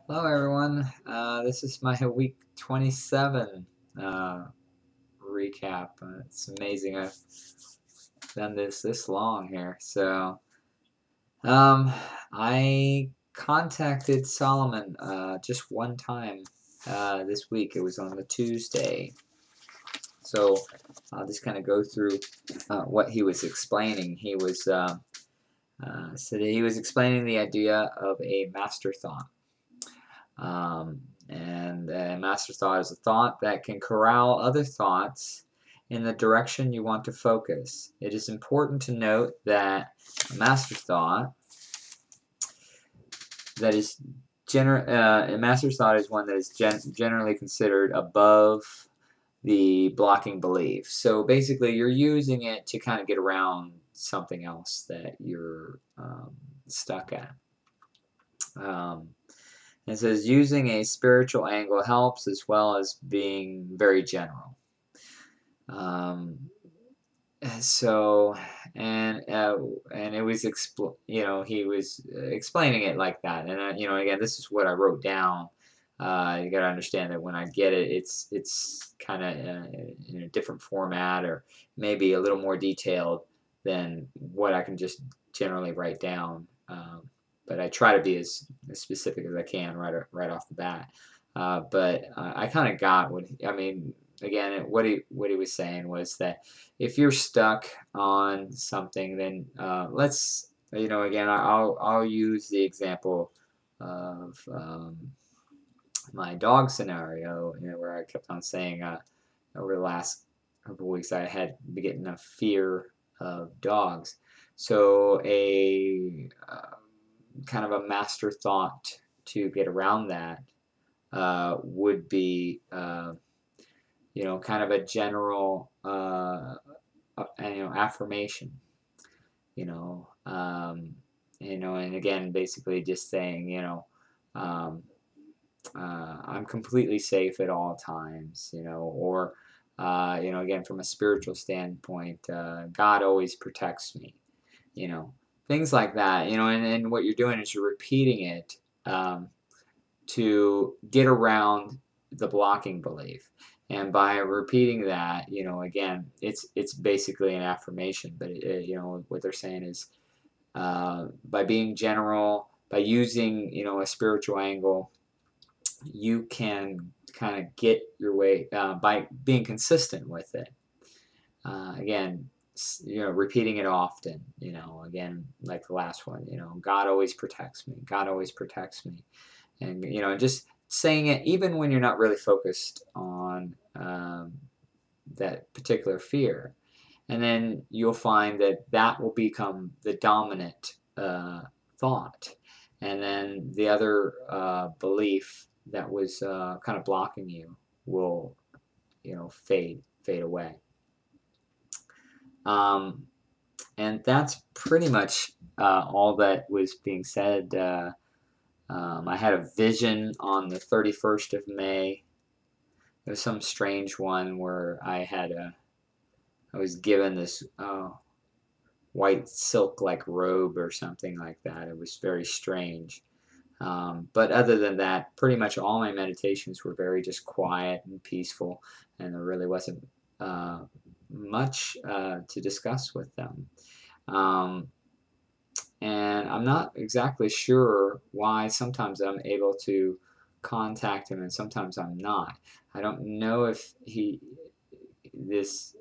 Hello, everyone. This is my week 27 recap. It's amazing I've done this long here. Um, I contacted Solomon just one time this week. It was on the Tuesday. So I'll just kind of go through what he was explaining. He was explaining the idea of a master thought. And a master thought is a thought that can corral other thoughts in the direction you want to focus. It is important to note that a master thought that is a master thought is one that is generally considered above the blocking belief. So basically, you're using it to kind of get around something else that you're stuck at. It says using a spiritual angle helps as well as being very general. Um, so and it was he was explaining it like that, and again, this is what I wrote down. You got to understand that when I get it, it's kind of in a different format or maybe a little more detailed than what I can just generally write down. But I try to be as specific as I can right off the bat. But I kind of got what I mean. Again, what he was saying was that if you're stuck on something, then let's again I'll use the example of my dog scenario, where I kept on saying over the last couple of weeks I had been getting a fear of dogs. So a kind of a master thought to get around that would be kind of a general affirmation, you know, um, and again, basically just saying, um, I'm completely safe at all times, or again, from a spiritual standpoint, God always protects me, you know, things like that, and what you're doing is you're repeating it um, to get around the blocking belief. And by repeating that, again, it's basically an affirmation. But what they're saying is by being general, by using a spiritual angle, you can kind of get your way by being consistent with it. Again, repeating it often. Again, like the last one. God always protects me. God always protects me. And just saying it even when you're not really focused on that particular fear, and then you'll find that that will become the dominant thought, and then the other belief that was kind of blocking you will fade away. um, and that's pretty much all that was being said. I had a vision on the 31st of May. It was some strange one where I was given this white silk like robe or something like that. It was very strange. But other than that, pretty much all my meditations were very just quiet and peaceful, and there really wasn't much to discuss with them. Um, and I'm not exactly sure why sometimes I'm able to contact him and sometimes I'm not. I don't know if this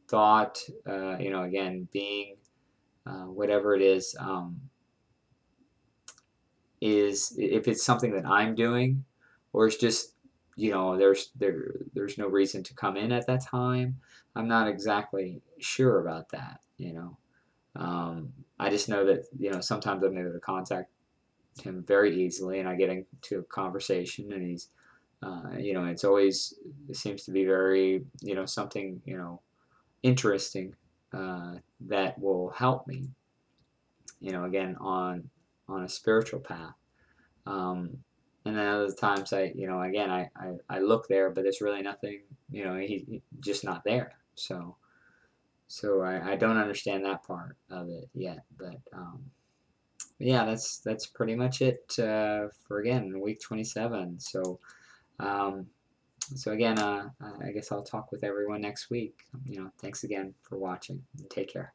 thought, again, being whatever it is if it's something that I'm doing, or it's just, there's no reason to come in at that time. I'm not exactly sure about that. I just know that sometimes I'm able to contact him very easily, and I get into a conversation, and he's, it seems to be very, something, interesting that will help me, again on a spiritual path. Um, and then other times again, I look there, but there's really nothing, he just not there. So I don't understand that part of it yet, but yeah, that's pretty much it for again week 27. Um, so again, I guess I'll talk with everyone next week. Thanks again for watching. Take care.